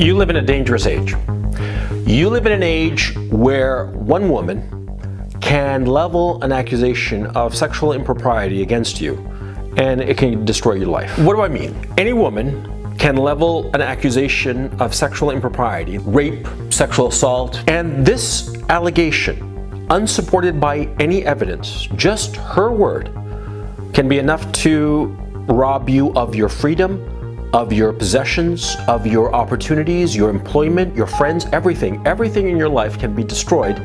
You live in a dangerous age. You live in an age where one woman can level an accusation of sexual impropriety against you, and it can destroy your life. What do I mean? Any woman can level an accusation of sexual impropriety, rape, sexual assault, and this allegation, unsupported by any evidence, just her word, can be enough to rob you of your freedom, of your possessions, of your opportunities, your employment, your friends, everything. Everything in your life can be destroyed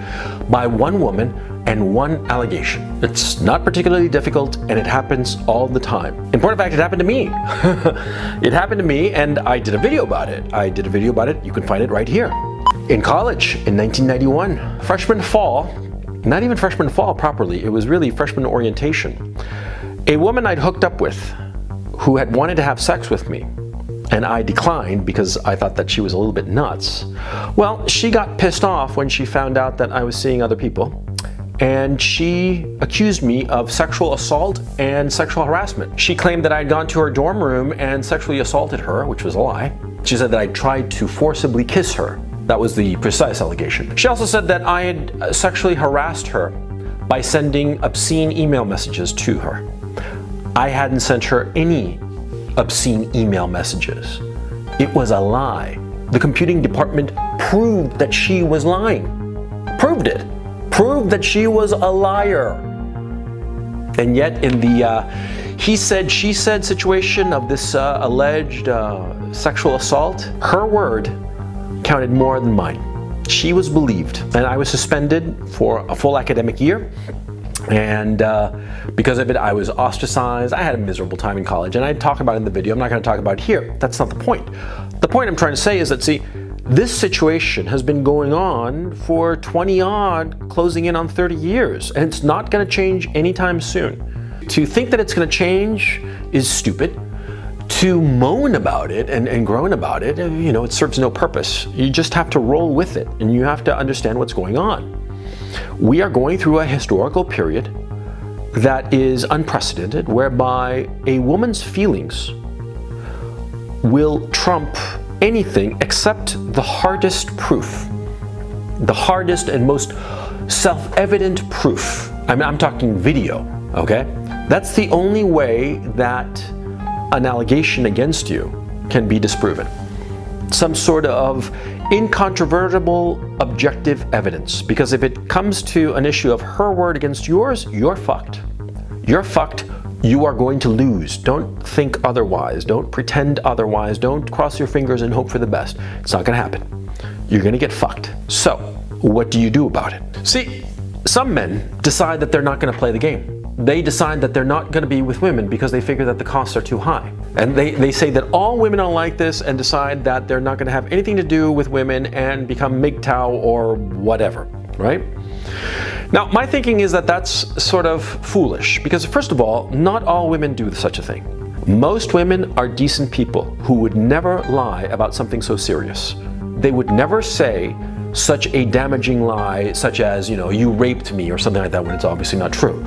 by one woman and one allegation. It's not particularly difficult, and it happens all the time. In point of fact, it happened to me. It happened to me, and I did a video about it. You can find it right here. In college in 1991, freshman fall, not even freshman fall properly, it was really freshman orientation. A woman I'd hooked up with who had wanted to have sex with me, and I declined because I thought that she was a little bit nuts. Well, she got pissed off when she found out that I was seeing other people, and she accused me of sexual assault and sexual harassment. She claimed that I had gone to her dorm room and sexually assaulted her, which was a lie. She said that I tried to forcibly kiss her. That was the precise allegation. She also said that I had sexually harassed her by sending obscene email messages to her. I hadn't sent her any obscene email messages. It was a lie. The computing department proved that she was lying. Proved it. Proved that she was a liar. And yet in the he said, she said situation of this alleged sexual assault, her word counted more than mine. She was believed, and I was suspended for a full academic year. And because of it, I was ostracized. I had a miserable time in college, and I talk about it in the video. I'm not going to talk about it here. That's not the point. The point I'm trying to say is that, see, this situation has been going on for 20 odd, closing in on 30 years, and it's not going to change anytime soon. To think that it's going to change is stupid. To moan about it and groan about it, you know, it serves no purpose. You just have to roll with it, and you have to understand what's going on. We are going through a historical period that is unprecedented, whereby a woman's feelings will trump anything except the hardest proof, the hardest and most self-evident proof. I'm talking video, okay? That's the only way that an allegation against you can be disproven. Some sort of incontrovertible objective evidence, because if it comes to an issue of her word against yours, you're fucked. You're fucked. You are going to lose. Don't think otherwise. Don't pretend otherwise. Don't cross your fingers and hope for the best. It's not going to happen. You're going to get fucked. So, what do you do about it? See, some men decide that they're not going to play the game. They decide that they're not going to be with women because they figure that the costs are too high. And they say that all women are like this, and decide that they're not going to have anything to do with women and become MGTOW or whatever, right? Now, my thinking is that that's sort of foolish, because first of all, not all women do such a thing. Most women are decent people who would never lie about something so serious. They would never say such a damaging lie, such as, you know, you raped me or something like that, when it's obviously not true.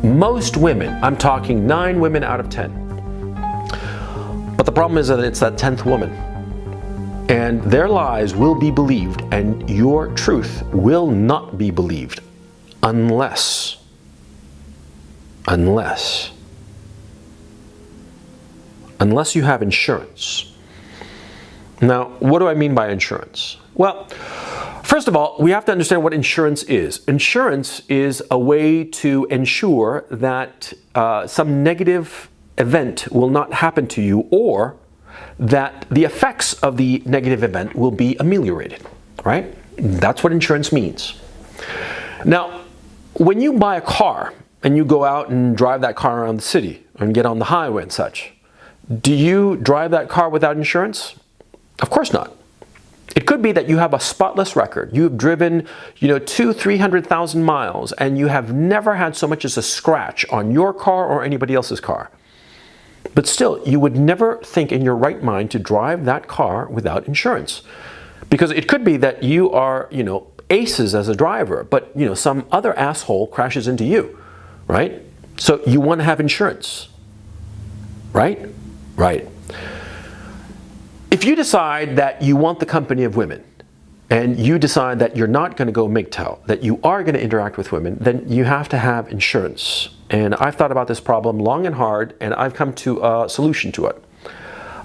Most women, I'm talking 9 women out of 10. But the problem is that it's that 10th woman. And their lies will be believed, and your truth will not be believed unless you have insurance. Now, what do I mean by insurance? Well, first of all, we have to understand what insurance is. Insurance is a way to ensure that some negative event will not happen to you, or that the effects of the negative event will be ameliorated, right? That's what insurance means. Now, when you buy a car and you go out and drive that car around the city and get on the highway and such, do you drive that car without insurance? Of course not. It could be that you have a spotless record. You've driven, 200,000-300,000 miles, and you have never had so much as a scratch on your car or anybody else's car. But still, you would never think in your right mind to drive that car without insurance. Because it could be that you are, aces as a driver, but, some other asshole crashes into you, right? So you want to have insurance, right? Right. If you decide that you want the company of women, and you decide that you're not going to go MGTOW, that you are going to interact with women, then you have to have insurance. And I've thought about this problem long and hard, and I've come to a solution to it.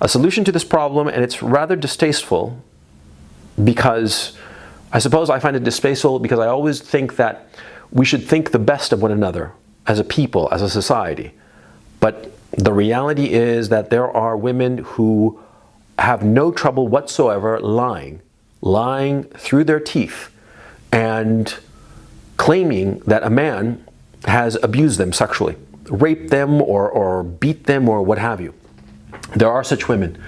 A solution to this problem, and it's rather distasteful, because I suppose I find it distasteful because I always think that we should think the best of one another as a people, as a society. But the reality is that there are women who have no trouble whatsoever lying through their teeth and claiming that a man has abused them sexually, raped them or beat them or what have you. There are such women.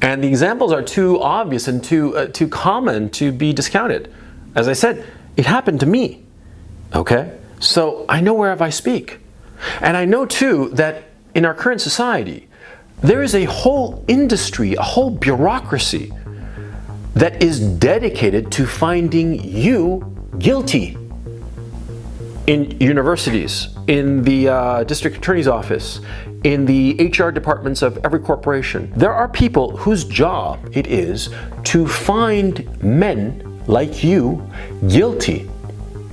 And the examples are too obvious and too common to be discounted. As I said, it happened to me, okay? So I know whereof I speak. And I know too that in our current society, there is a whole industry, a whole bureaucracy that is dedicated to finding you guilty. In universities, in the district attorney's office, in the HR departments of every corporation, there are people whose job it is to find men like you guilty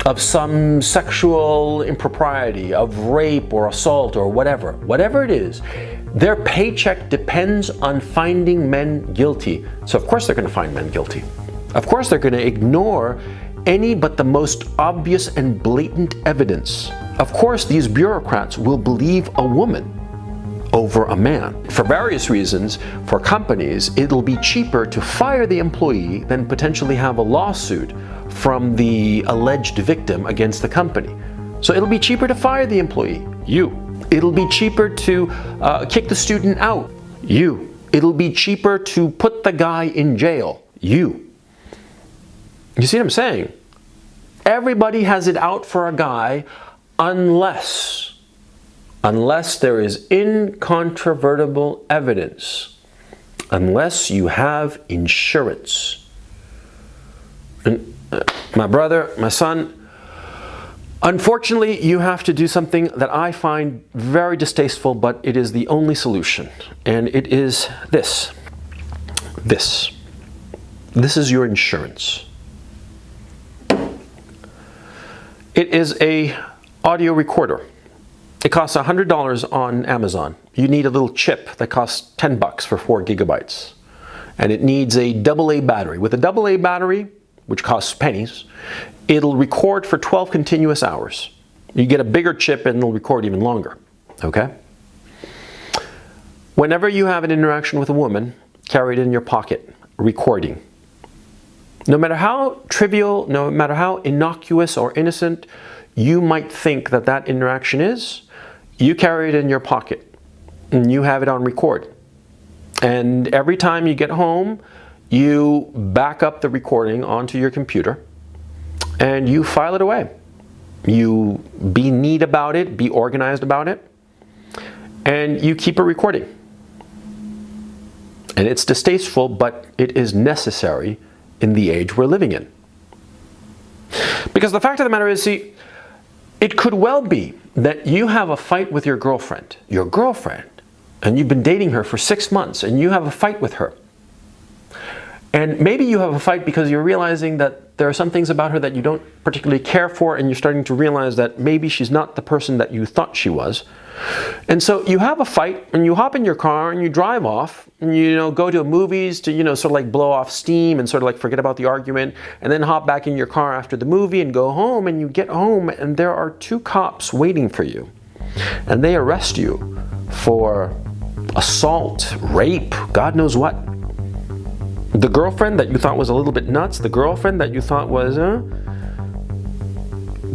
of some sexual impropriety, of rape or assault or whatever it is. Their paycheck depends on finding men guilty. So of course they're going to find men guilty. Of course they're going to ignore any but the most obvious and blatant evidence. Of course these bureaucrats will believe a woman over a man. For various reasons, for companies, it'll be cheaper to fire the employee than potentially have a lawsuit from the alleged victim against the company. So it'll be cheaper to fire the employee, you. It'll be cheaper to kick the student out, you. It'll be cheaper to put the guy in jail, you. You see what I'm saying? Everybody has it out for a guy unless there is incontrovertible evidence, unless you have insurance. And my brother, my son, unfortunately, you have to do something that I find very distasteful, but it is the only solution. And it is this. This is your insurance. It is a audio recorder. It costs $100 on Amazon. You need a little chip that costs $10 for 4 gigabytes. And it needs a AA battery. With a AA battery, which costs pennies, it'll record for 12 continuous hours. You get a bigger chip and it'll record even longer, okay? Whenever you have an interaction with a woman, carry it in your pocket, recording. No matter how trivial, no matter how innocuous or innocent you might think that that interaction is, you carry it in your pocket and you have it on record. And every time you get home, you back up the recording onto your computer and you file it away. You be neat about it, be organized about it, and you keep a recording. And it's distasteful, but it is necessary in the age we're living in. Because the fact of the matter is, see, it could well be that you have a fight with your girlfriend, and you've been dating her for 6 months, and you have a fight with her. And maybe you have a fight because you're realizing that there are some things about her that you don't particularly care for, and you're starting to realize that maybe she's not the person that you thought she was. And so you have a fight, and you hop in your car, and you drive off, and you go to movies to sort of like blow off steam and sort of like forget about the argument, and then hop back in your car after the movie and go home, and you get home, and there are 2 cops waiting for you, and they arrest you for assault, rape, God knows what. The girlfriend that you thought was a little bit nuts, the girlfriend that you thought was,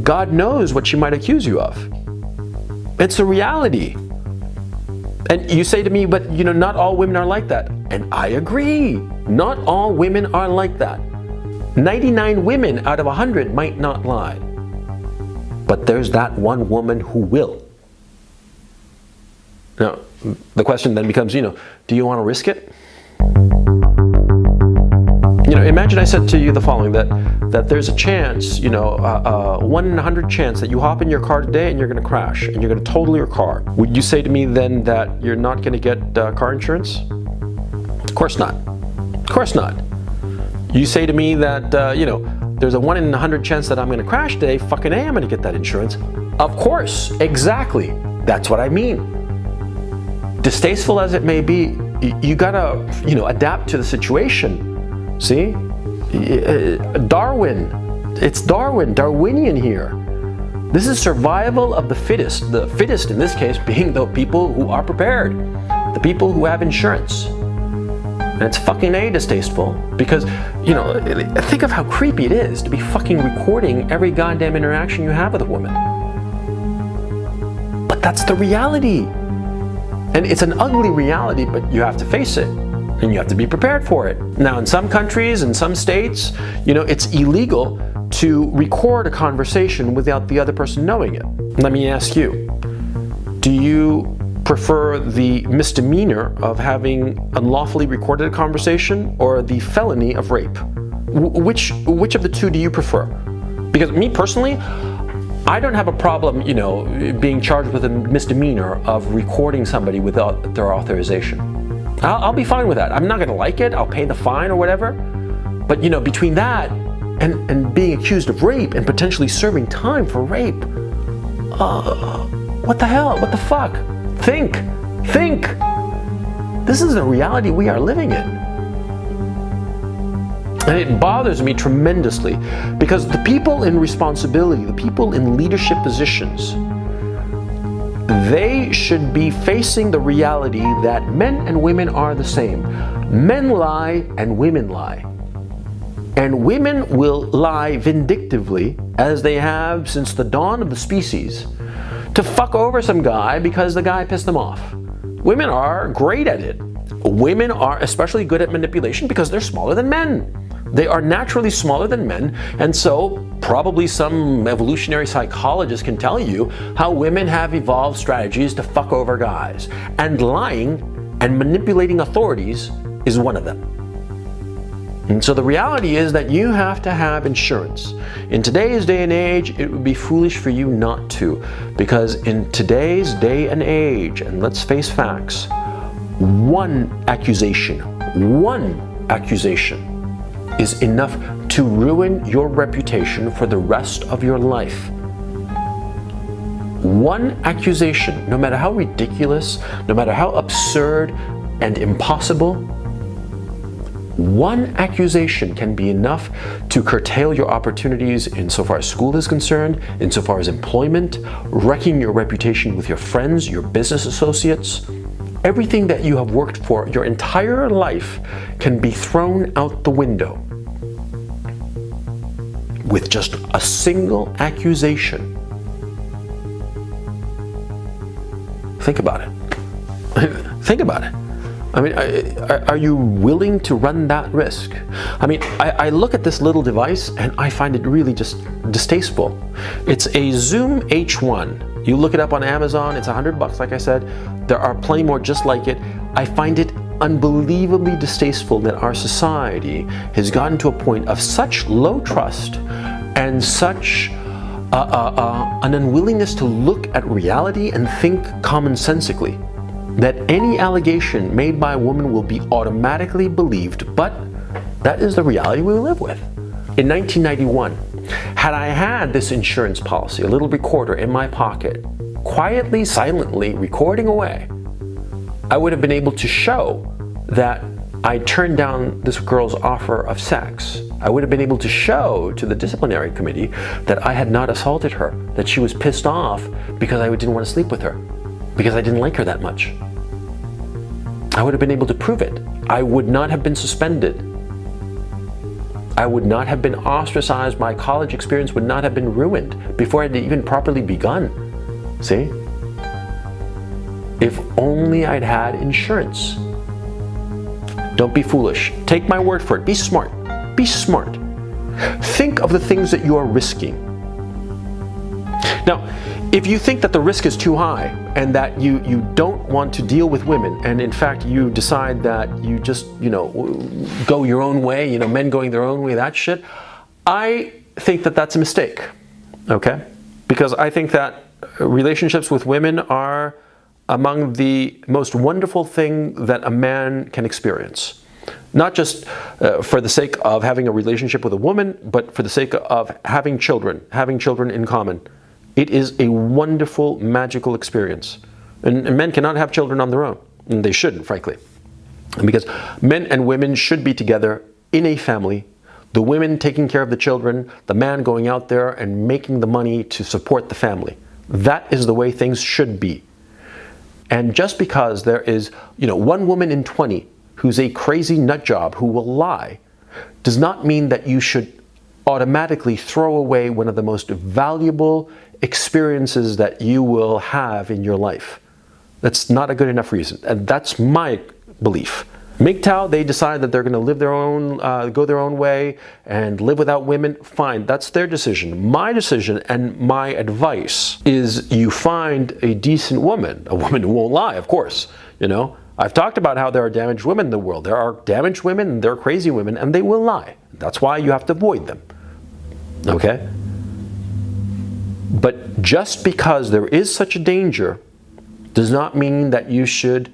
God knows what she might accuse you of. It's a reality. And you say to me, but not all women are like that. And I agree. Not all women are like that. 99 women out of 100 might not lie. But there's that one woman who will. Now, the question then becomes, do you want to risk it? Imagine I said to you the following, that there's a chance, 1 in 100 chance that you hop in your car today and you're going to crash and you're going to total your car. Would you say to me then that you're not going to get car insurance? Of course not. course not. You say to me that, there's a 1 in 100 chance that I'm going to crash today, fucking A, I'm going to get that insurance. Of course, exactly. That's what I mean. Distasteful as it may be, you gotta, adapt to the situation. See? It's Darwinian here. This is survival of the fittest in this case being the people who are prepared, the people who have insurance. And it's fucking A, distasteful, because, think of how creepy it is to be fucking recording every goddamn interaction you have with a woman. But that's the reality. And it's an ugly reality, but you have to face it. And you have to be prepared for it. Now, in some countries, in some states, it's illegal to record a conversation without the other person knowing it. Let me ask you, do you prefer the misdemeanor of having unlawfully recorded a conversation or the felony of rape? Which of the two do you prefer? Because me personally, I don't have a problem, being charged with a misdemeanor of recording somebody without their authorization. I'll be fine with that. I'm not going to like it. I'll pay the fine or whatever. But, between that and being accused of rape and potentially serving time for rape, what the hell? What the fuck? Think. This is the reality we are living in. And it bothers me tremendously because the people in responsibility, the people in leadership positions, they should be facing the reality that men and women are the same. Men lie and women lie. And women will lie vindictively, as they have since the dawn of the species, to fuck over some guy because the guy pissed them off. Women are great at it. Women are especially good at manipulation because they're smaller than men. They are naturally smaller than men, and so probably some evolutionary psychologist can tell you how women have evolved strategies to fuck over guys. And lying and manipulating authorities is one of them. And so the reality is that you have to have insurance. In today's day and age, it would be foolish for you not to, because in today's day and age, and let's face facts, one accusation is enough to ruin your reputation for the rest of your life. One accusation, no matter how ridiculous, no matter how absurd and impossible, one accusation can be enough to curtail your opportunities insofar as school is concerned, insofar as employment, wrecking your reputation with your friends, your business associates. Everything that you have worked for your entire life can be thrown out the window with just a single accusation. Think about it. Think about it. I mean, are you willing to run that risk? I mean, I look at this little device and I find it really just distasteful. It's a Zoom H1. You look it up on Amazon, it's $100, like I said. There are plenty more just like it. I find it unbelievably distasteful that our society has gotten to a point of such low trust and such an unwillingness to look at reality and think commonsensically, that any allegation made by a woman will be automatically believed, but that is the reality we live with. In 1991, had I had this insurance policy, a little recorder in my pocket, quietly, silently recording away, I would have been able to show that I turned down this girl's offer of sex. I would have been able to show to the disciplinary committee that I had not assaulted her, that she was pissed off because I didn't want to sleep with her, because I didn't like her that much. I would have been able to prove it. I would not have been suspended. I would not have been ostracized. My college experience would not have been ruined before it had even properly begun. See? If only I'd had insurance. Don't be foolish. Take my word for it. Be smart. Be smart. Think of the things that you are risking. Now, if you think that the risk is too high and that you don't want to deal with women, and in fact you decide that you just, go your own way, men going their own way, that shit, I think that that's a mistake, okay? Because I think that relationships with women are among the most wonderful thing that a man can experience. Not just for the sake of having a relationship with a woman, but for the sake of having children in common. It is a wonderful, magical experience. And men cannot have children on their own. And they shouldn't, frankly. Because men and women should be together in a family. The women taking care of the children, the man going out there and making the money to support the family. That is the way things should be. And just because there is, one woman in 20 who's a crazy nut job who will lie, does not mean that you should automatically throw away one of the most valuable experiences that you will have in your life. That's not a good enough reason. And that's my belief. MGTOW, they decide that they're going to live their own, go their own way and live without women. Fine, that's their decision. My decision and my advice is you find a decent woman, a woman who won't lie, of course. I've talked about how there are damaged women in the world. There are damaged women and there are crazy women, and they will lie. That's why you have to avoid them. Okay? But just because there is such a danger does not mean that you should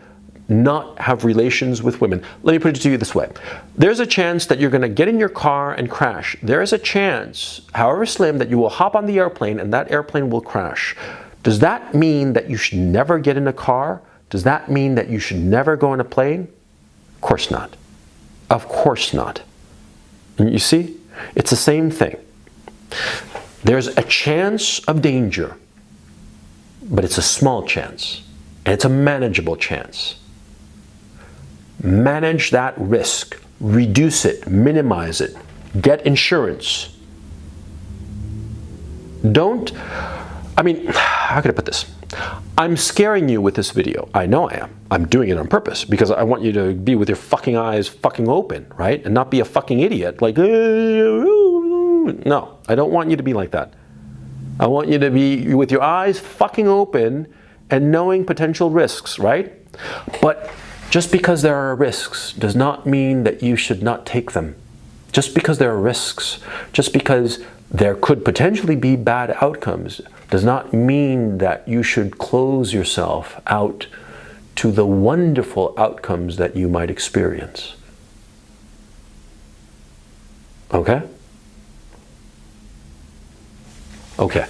not have relations with women. Let me put it to you this way. There's a chance that you're going to get in your car and crash. There is a chance, however slim, that you will hop on the airplane and that airplane will crash. Does that mean that you should never get in a car? Does that mean that you should never go on a plane? Of course not. Of course not. And you see, it's the same thing. There's a chance of danger, but it's a small chance, and it's a manageable chance. Manage that risk, reduce it, minimize it, get insurance. How can I put this? I'm scaring you with this video. I know I am. I'm doing it on purpose because I want you to be with your fucking eyes fucking open, right? And not be a fucking idiot like, no, I don't want you to be like that. I want you to be with your eyes fucking open and knowing potential risks, right? But just because there are risks does not mean that you should not take them. Just because there are risks, just because there could potentially be bad outcomes, does not mean that you should close yourself out to the wonderful outcomes that you might experience. Okay? Okay.